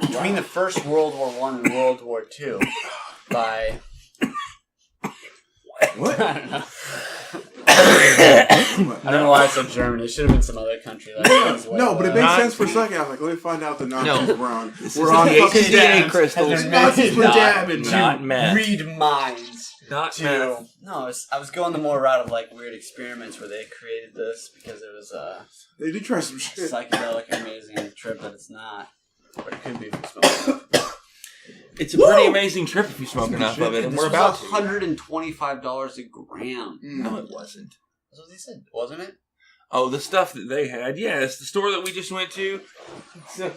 between the First World War I and World War II by What? I don't know. I don't know why I said Germany. It should have been some other country. Like Venezuela. No, but it makes Not- sense for a second. I was like, let me find out the Nazis No. were on. This We're is on THC fucking dabs. crystals. Has been Nazis were not- dabbing. not meth. Read minds. Not To meth. no, I was going the more route of like weird experiments where they created this because it was They did try some shit. psychedelic, amazing trip, but it's not. But it could be if you smoke it. It's a pretty amazing trip if you smoke Some enough shit. of it, and This we're was about to. $125 a gram. No, it wasn't. That's what they said, wasn't it? Oh, the stuff that they had. Yes, the store that we just went to. So,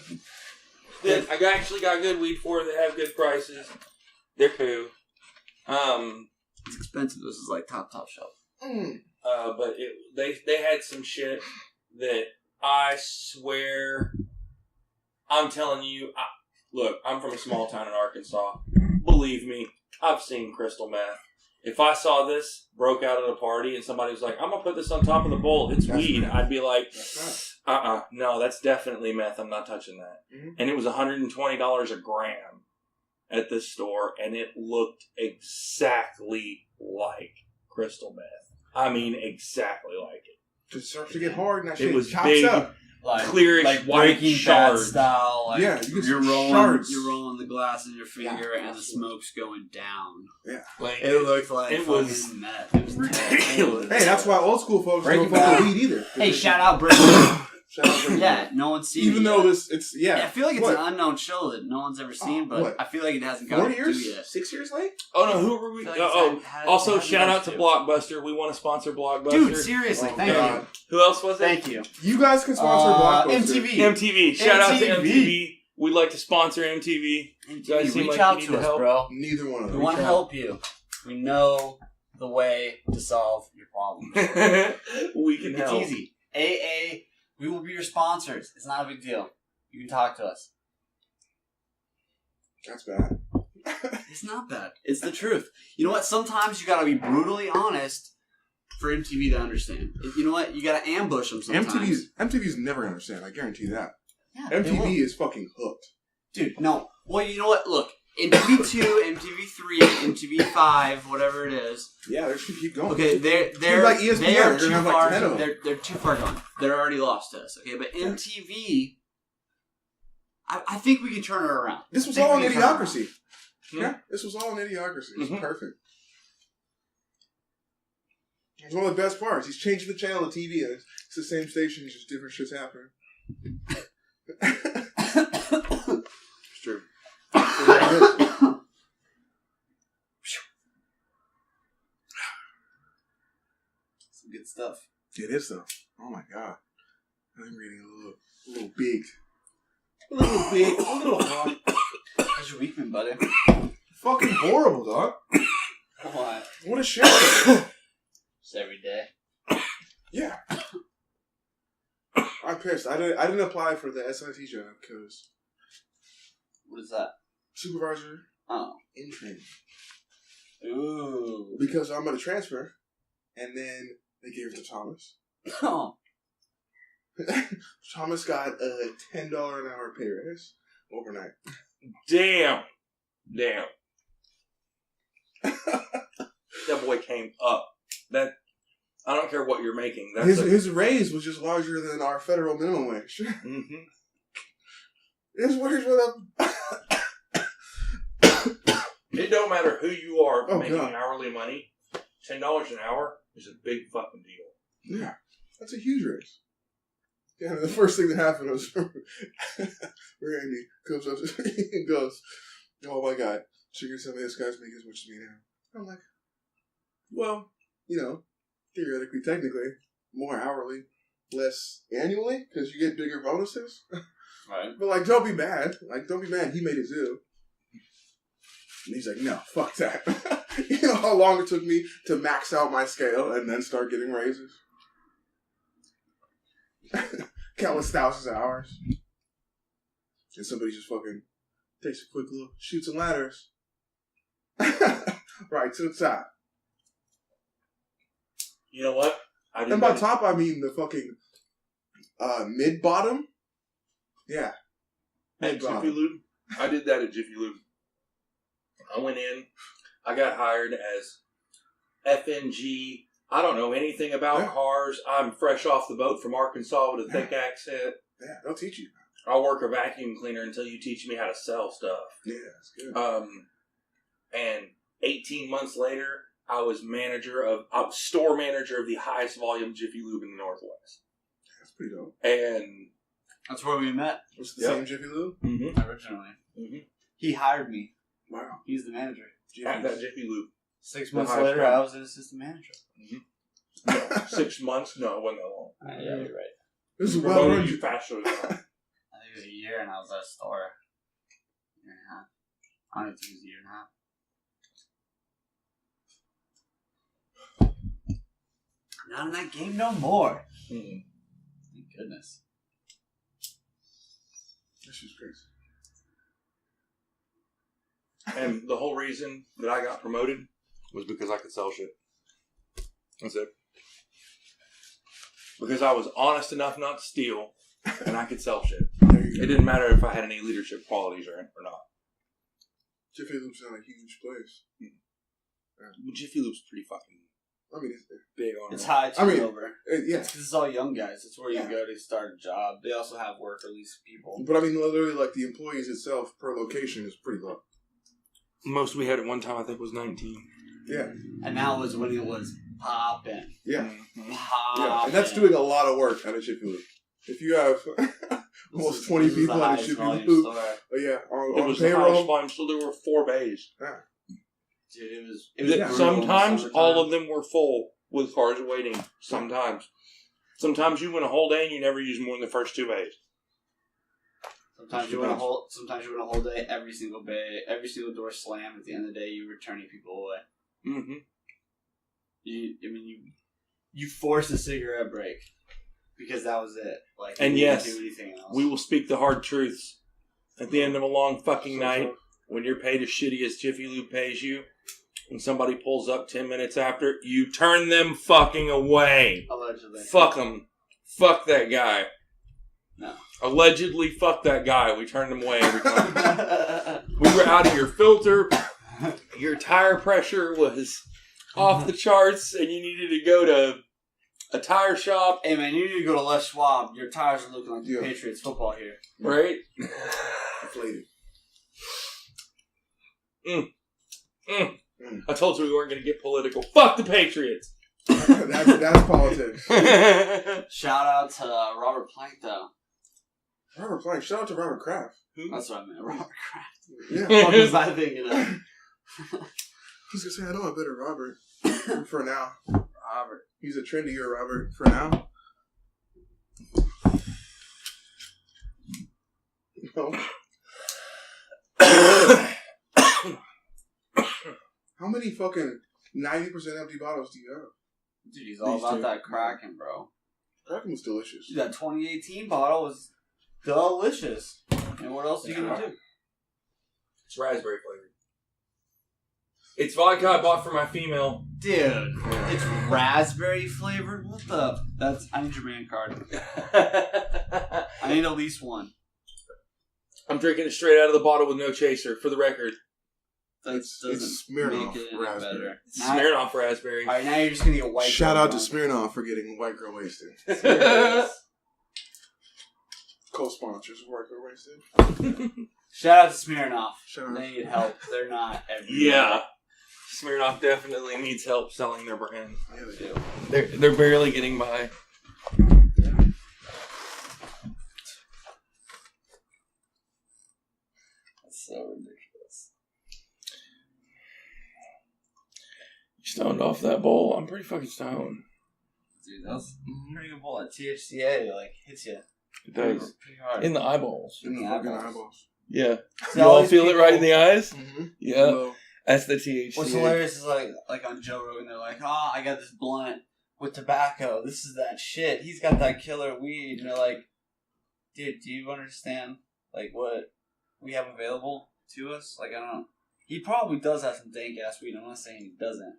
that I actually got good weed for. They have good prices. They're cool. It's expensive. This is like top shelf. But they had some shit that I swear, I'm telling you. Look, I'm from a small town in Arkansas. Believe me, I've seen crystal meth. If I saw this broke out at a party and somebody was like, "I'm gonna put this on top of the bowl," it's That's weed. meth. I'd be like, That's no, that's definitely meth. I'm not touching that. Mhm. And it was $120 a gram at this store, and it looked exactly like crystal meth. I mean, exactly like it. It starts to get hard and that It shit was chops big. up. Like Clearish like white Breaking Bad shards. style. Like Yeah, you get you're some rolling, shards. you're rolling the glass in your finger, Yeah. and the smoke's going down. Like It looked like it was meth. It was ridiculous. Hey, that's why old school folks Breaking don't fuck Bad. with weed either. Hey, shout out Britain. Shout out Breaking Yeah, Bad. no one's seen Even it though yet. it's Yeah, I feel like it's What? an unknown show that no one's ever seen, but what? I feel like it hasn't 4 gotten years? to yet. 6 years late? Oh no, who were we? I feel like it's Also, hasn't shout out gotten to Blockbuster. We want to sponsor Blockbuster. Dude, seriously, Oh, thank God. you. Who else was it? Thank you. You guys can sponsor Blockbuster. MTV. MTV. Shout out to MTV. MTV. We'd like to sponsor MTV. guys seem Reach like out you need to to us, help. bro. Neither one of We them. want to help you. We know the way to solve your problems. We can It's help. easy. AA, we will be your sponsors. It's not a big deal. You can talk to us. That's bad. It's not bad. It's the truth. You know what? Sometimes you gotta be brutally honest for MTV to understand. You know what? You gotta ambush them sometimes. MTV's never gonna understand. I guarantee that. Yeah, they will. MTV is fucking hooked. Dude, no. Well, you know what? Look, MTV 2, MTV 3, MTV 5, whatever it is. Yeah, they should keep going. Okay, they're like ESPN, they they're are gonna too have like far. 10 of them. They're too far gone. They're already lost to us. Okay, but MTV, I think we can turn it around. This was I think all we an can turn it idiocracy. Hmm. Yeah, this was all an idiocracy. It's Mhm. perfect. It's one of the best parts. He's changing the channel to TV. And it's the same station, just different shit's happening. It's true. Some good stuff. It is though. Oh my god. I'm reading a little big. A little big. A little hot. How's your week been, buddy? Fucking horrible, dog. What? What a shit. Just every day. Yeah. I'm pissed. I didn't apply for the SIT job because What is that? supervisor Oh. in training. Ooh. Because I'm going to transfer, and then they gave it to Thomas. Oh. Thomas got a $10 an hour pay raise overnight. Damn. That boy came up. That I don't care what you're making. That's His raise was just larger than our federal minimum wage. Mhm. His wage went up. It don't matter who you are Oh, making God. hourly money. $10 an hour is a big fucking deal. Yeah, that's a huge raise. Yeah, the first thing that happened was Randy comes up to me and goes, "Oh my god, so you're telling me this guy's making as much as me now?" I'm like, Well, theoretically, technically, more hourly, less annually, because you get bigger bonuses. Right. But, don't be mad. Don't be mad. He made it too. And he's like, no, fuck that. You know how long it took me to max out my scale and then start getting raises? Countless thousands of hours. And somebody just fucking takes a quick look, shoots and ladders. Right to the top. You know what? And by top, I mean the fucking mid-bottom. Yeah. At Jiffy Lube. I did that at Jiffy Lube. I went in. I got hired as FNG. I don't know anything about cars. I'm fresh off the boat from Arkansas with a thick accent. Yeah, they'll teach you. I'll work a vacuum cleaner until you teach me how to sell stuff. Yeah, that's good. And 18 months later, I was store manager of the highest volume Jiffy Lube in the Northwest. That's pretty dope. And that's where we met. Was it the same Jiffy Lube? Mm-hmm. Originally. Mm-hmm. He hired me. Wow. He's the manager. At that Jiffy Lube. 6 months later, I was an assistant manager. Mm-hmm. No, 6 months? No, it wasn't that long. Yeah, you're right. This is well run. You faster than that. I think it was a year and I was at a store. Year and a half. I don't think it was a year and a half. Not in that game no more. Mm-hmm. Thank goodness. This is crazy. And the whole reason that I got promoted was because I could sell shit. That's it. Because I was honest enough not to steal, and I could sell shit. It didn't matter if I had any leadership qualities or not. Jiffy Lube's not a huge place. Yeah. Jiffy Lube's pretty fucking. I mean, it's big on it's it. high turnover. Yeah. It's 'cause it's all young guys. It's where you go to start a job. They also have work release people. But I mean, literally, the employees itself per location is pretty low. Most we had at one time, I think, was 19. Yeah. And that was when it was popping. Yeah. Popping. Yeah. And that's doing a lot of work at a Jiffy Lube. If you have almost 20 people at a Jiffy Lube, on the payroll. So there were 4 bays. Yeah. Dude, it was sometimes all of them were full with cars waiting. Sometimes you went a whole day and you never used more than the first 2 bays. Sometimes you went a whole day, every single bay, every single door slammed. At the end of the day, you were turning people away. Mm-hmm. You forced a cigarette break because that was it. And you didn't do anything else. We will speak the hard truths at the end of a long fucking night when you're paid as shitty as Jiffy Lube pays you. When somebody pulls up 10 minutes after, you turn them fucking away. Allegedly. Fuck them. Fuck that guy. No. Allegedly, fuck that guy. We turned him away every time. We were out of your filter. Your tire pressure was off the charts, and you needed to go to a tire shop. Hey, man, you need to go to Les Schwab. Your tires are looking like the Patriots football here. Right? Inflated. I told you we weren't going to get political. Fuck the Patriots. that's politics. Shout out to Robert Plank, though. Robert Plank. Shout out to Robert Kraft. Who? That's what I meant. Robert Kraft. Yeah. What was I thinking of? I was going to say, I know a better Robert for now. Robert. He's a trendier Robert for now. No. How many fucking 90% empty bottles do you have? Dude, he's all about that Kraken, bro. Kraken was delicious. Dude, that 2018 bottle was delicious. And what else are you going to do? It's raspberry flavored. It's vodka I bought for my female. Dude, it's raspberry flavored? I need your man card. I need at least one. I'm drinking it straight out of the bottle with no chaser, for the record. It's Smirnoff raspberry. Smirnoff raspberry. Alright, now you're just going to get white. Shout out to Smirnoff for getting White Girl Wasted. Co-sponsors of White Girl Wasted. Shout out to Smirnoff. They need help. They're not everywhere. Yeah. Smirnoff definitely needs help selling their brand. Yeah, they do. They're barely getting by. That's so ridiculous. stoned off that bowl. I'm pretty fucking stoned. Dude, that was a pretty good bowl. That THCA hits you. It does. Pretty hard. In the eyeballs. In the eyeballs. Yeah. So You all feel it right in the eyes? Mm-hmm. Yeah. Hello. That's the THC. What's hilarious is like on Joe Rogan, they're like, "Oh, I got this blunt with tobacco. This is that shit. He's got that killer weed." And they're like, "Dude, do you understand like what we have available to us?" Like, I don't know. He probably does have some dank ass weed. I'm not saying he doesn't,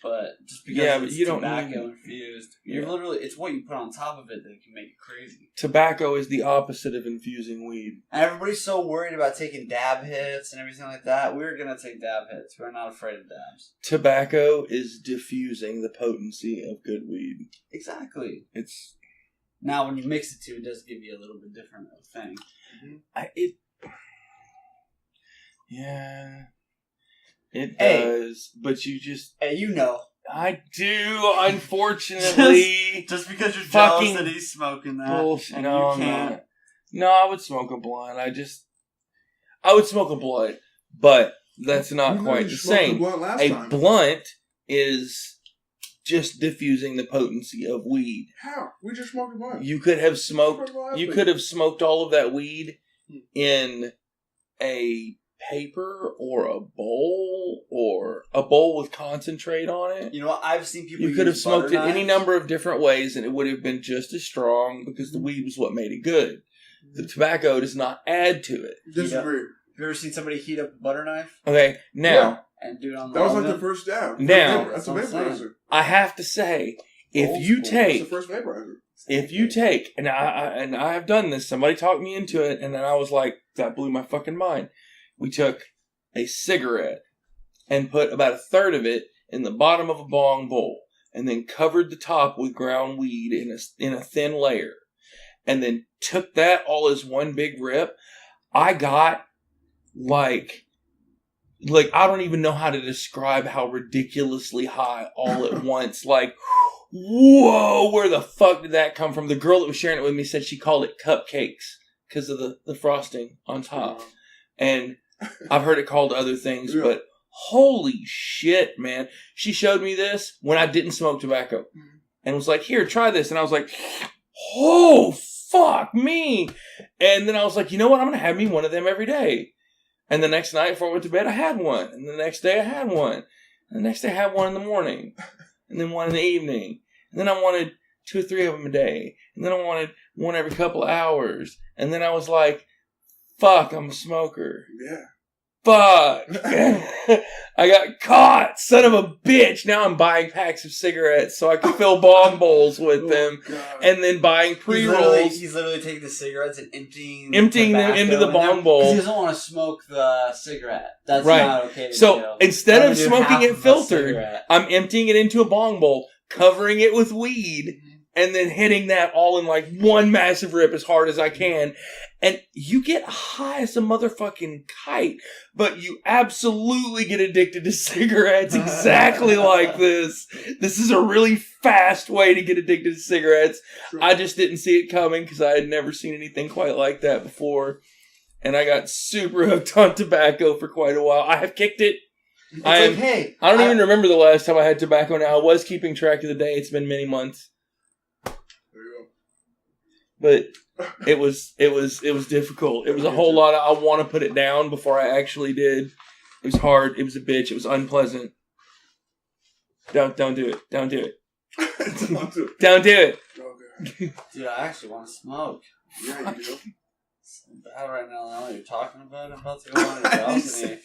but just because it's you don't tobacco need... infused, you're literally it's what you put on top of it that can make it crazy. Tobacco is the opposite of infusing weed. And everybody's so worried about taking dab hits and everything like that. We're gonna take dab hits. We're not afraid of dabs. Tobacco is diffusing the potency of good weed. Exactly. It's now when you mix it two, it does give you a little bit different of a thing. It does, but you just... Hey, you know. I do, unfortunately. Just because you're fucking jealous that he's smoking that. Bullshit. And No, you can't. not. No, I would smoke a blunt. I would smoke a blunt, but that's not quite the same. A blunt is just diffusing the potency of weed. How? We just smoked a blunt. You could have smoked all of that weed in a paper or a bowl with concentrate on it. You know what? I've seen people. You could have smoked it any number of different ways, and it would have been just as strong because the weed was what made it good. The tobacco does not add to it. Disagree. Have you ever seen somebody heat up a butter knife? Okay, now and do it on that was like the first dab. Now that's a vaporizer. I have to say, if you take and I have done this. Somebody talked me into it, and then I was like, that blew my fucking mind. We took a cigarette and put about a third of it in the bottom of a bong bowl, and then covered the top with ground weed in a thin layer, and then took that all as one big rip. I got like I don't even know how to describe how ridiculously high all at once. Like, whoa, where the fuck did that come from? The girl that was sharing it with me said she called it cupcakes because of the frosting on top. And I've heard it called other things, but holy shit, man. She showed me this when I didn't smoke tobacco and was like, here, try this. And I was like, oh, fuck me. And then I was like, you know what? I'm going to have me one of them every day. And the next night before I went to bed, I had one. And the next day I had one. And the next day I had one in the morning. And then one in the evening. And then I wanted 2 or 3 of them a day. And then I wanted one every couple of hours. And then I was like, fuck, I'm a smoker. Yeah. Fuck. I got caught, son of a bitch. Now I'm buying packs of cigarettes so I can fill bong bowls with them. God. And then buying pre-rolls. He's literally taking the cigarettes and emptying them into the bong bowl. Because he doesn't want to smoke the cigarette. That's right. not okay to So instead of smoking it filtered, I'm emptying it into a bong bowl, covering it with weed, and then hitting that all in like one massive rip as hard as I can. And you get high as a motherfucking kite, but you absolutely get addicted to cigarettes exactly like this. This is a really fast way to get addicted to cigarettes. Sure. I just didn't see it coming because I had never seen anything quite like that before. And I got super hooked on tobacco for quite a while. I have kicked it. I don't even remember the last time I had tobacco now. I was keeping track of the day. It's been many months. But it was difficult. It was a whole lot of I want to put it down before I actually did. It was hard. It was a bitch. It was unpleasant. Don't do it. Don't do it. Don't do it. Dude, I actually want to smoke. Yeah, you do. So bad right now. Now that you're talking about it, I'm about to go on a balcony.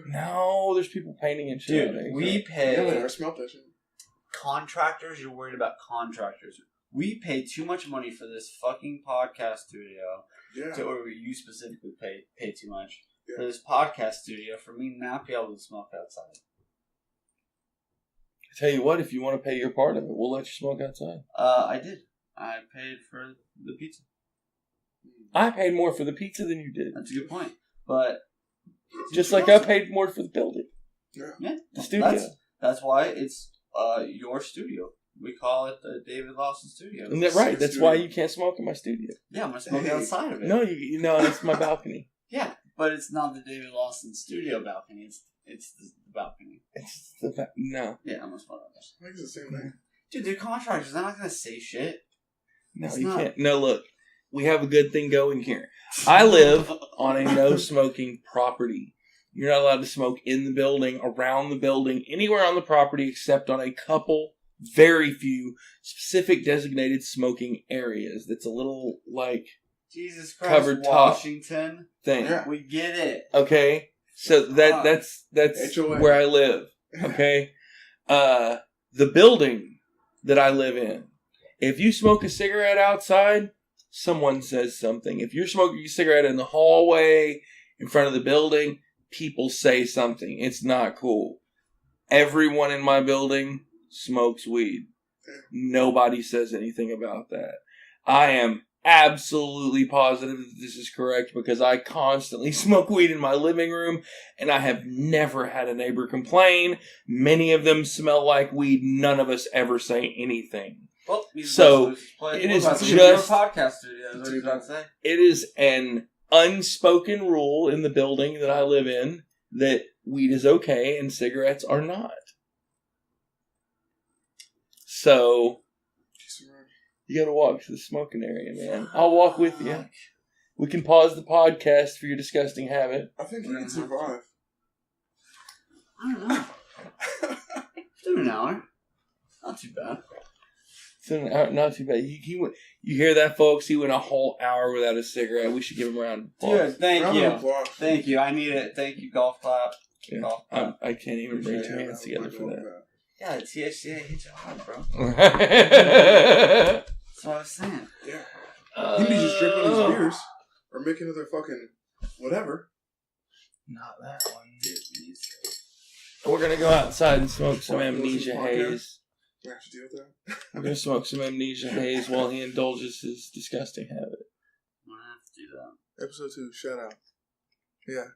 No, there's people painting and shit. Dude, we pay. Yeah, I smelled that shit. Contractors, you're worried about contractors. We pay too much money for this fucking podcast studio. Yeah. Or you specifically pay too much for this podcast studio for me not to be able to smoke outside. I tell you what, if you want to pay your part of it, we'll let you smoke outside. I did. I paid for the pizza. I paid more for the pizza than you did. That's a good point. But just like I paid more for the building. Yeah. The studio. That's why it's your studio. We call it the David Lawson Studio. Isn't that right? That's why you can't smoke in my studio. Yeah, I'm going to smoke outside of it. No, it's my balcony. Yeah, but it's not the David Lawson Studio balcony. It's It's the balcony. It's no. Yeah, I'm gonna spot on this. I think it's the same thing. Dude, they're contractors. They're not gonna say shit. No, It's you not. can't. No, look. We have a good thing going here. I live on a no smoking property. You're not allowed to smoke in the building, around the building, anywhere on the property except on a couple, very few, specific designated smoking areas. That's a little, like, Jesus Christ, covered top Washington. thing. Yeah. We get it. Okay? So that's HOA. where I live. Okay? The building that I live in, if you smoke a cigarette outside, someone says something. If you're smoking a cigarette in the hallway, in front of the building, people say something. It's not cool. Everyone in my building smokes weed. Nobody says anything about that. I am absolutely positive that this is correct because I constantly smoke weed in my living room and I have never had a neighbor complain. Many of them smell like weed. None of us ever say anything. Well, So, it is just- podcast studio. What are you about to say? It is an unspoken rule in the building that I live in that weed is okay and cigarettes are not. So, you gotta walk to the smoking area, man. I'll walk with you. We can pause the podcast for your disgusting habit. I think you can survive. I don't know. Do an hour. Not too bad. So, not too bad. You hear that, folks? He went a whole hour without a cigarette. We should give him a round of applause. Dude, thank Round of you. applause. Thank you. I need it. Thank you, golf clap. Yeah. Golf clap. I can't even bring two Yeah, hands together for that. Yeah, the THCA hits you hard, bro. Yeah. That's what I was saying. Yeah. He be just drinking his beers or making other fucking whatever. Not that one. Dude, we need to- We're gonna go outside and smoke some amnesia Podcast? haze. You have to deal with that. We're gonna smoke some amnesia haze while he indulges his disgusting habit. I'm gonna have to do that. Episode 2, shout out. Yeah.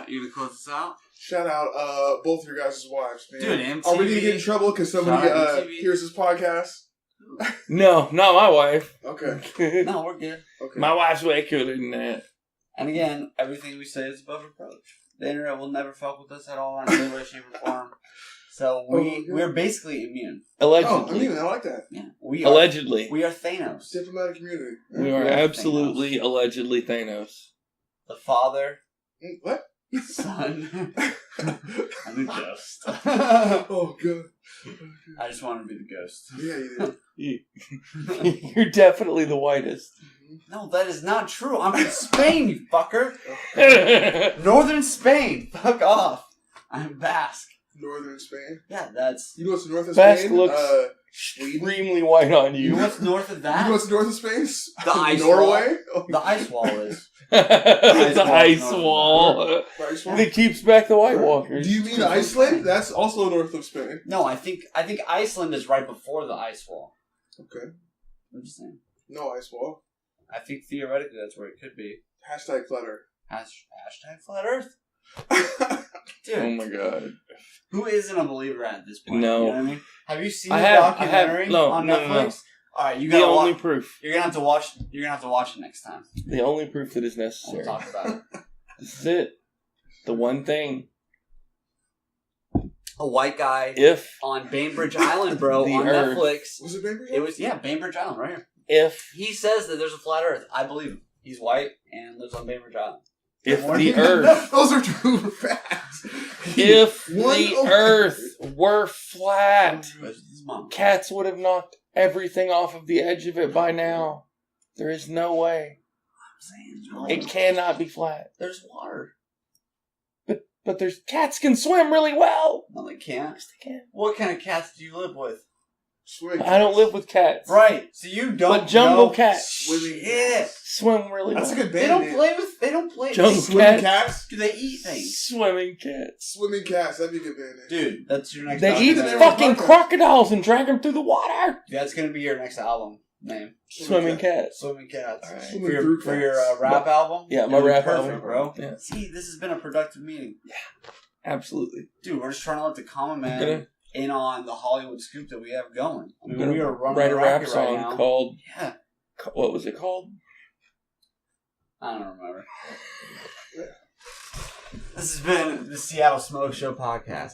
You gonna close this out? Shout out both your guys' wives, man. Dude, MTV. Are we gonna get in trouble because somebody Shout out MTV. hears this podcast? No, not my wife. Okay. No, we're good. Okay. My wife's way cooler than that. And again, everything we say is above reproach. The internet will never fuck with us at all in any way, shape, or form. So we're basically immune. Oh, I Allegedly. mean, I like that. Yeah, we are. Allegedly. We are Thanos, Diplomatic community. We are absolutely, allegedly Thanos. the Father, What? Son, and the Ghost. Oh, God. I just wanted to be the Ghost. Yeah, you did. You're definitely the whitest. No, that is not true. I'm from Spain, you fucker. Northern Spain. Fuck off. I'm Basque. Northern Spain. Yeah, that's. You know what's north of Basque Spain? looks extremely white on You you. know what's north of You that? know what's north of Spain? The ice Norway? wall. The ice wall is. The ice wall. wall The ice wall? that keeps back the White Walkers. Do you mean Iceland? That's also north of Spain. No, I think Iceland is right before the ice wall. Okay. I'm just saying. No ice wall. I think theoretically that's where it could be. Hashtag flat earth. Hashtag flat Earth. Dude, Oh my god. who isn't a believer at this point? No. You know what I mean? Have you seen I the have- documentary no, on no, Netflix? no, no. All right, you The gotta only watch. proof. You're gonna have to watch. You're gonna have to watch it next time. The only proof that is We'll necessary. talk about it. This is it. The one thing. A white guy If on Bainbridge Island, bro, The on Earth. Netflix. Was it Bainbridge? It was Bainbridge Island, right here. if He says that there's a flat Earth. I believe him. He's white and lives on Bainbridge Island. the earth Those are true facts. if One the over- earth were flat, His mom. cats would have knocked everything off of the edge of it by now. There is no way. It cannot be flat. There's water. But there's cats can swim really well. No, they can't. Yes, they can. What kind of cats do you live with? Swing. I don't live with cats. Right. So you don't. But jungle know cats Swimming shit. swim really That's a well. good They band don't name. play with. They don't play. Jungle Swimming cat. cats. Do they eat things? Swimming cats. Swimming cats. That'd be a good band name. Dude, that's your next. They eat documentary. fucking crocodiles and drag them through the water. That's gonna be your next album name. Swimming cats. Swimming cats. All right. Swimming through For your cats. rap album. Yeah, my That'd be rap perfect, album. bro. Yeah. See, this has been a productive meeting, Absolutely. dude. We're just trying to let the common man gonna- in on the Hollywood scoop that we have going. I I'm mean, gonna we are running write a rap rocket song right now. called, Yeah, what was it called? I don't remember. This has been the Seattle Smoke Show podcast.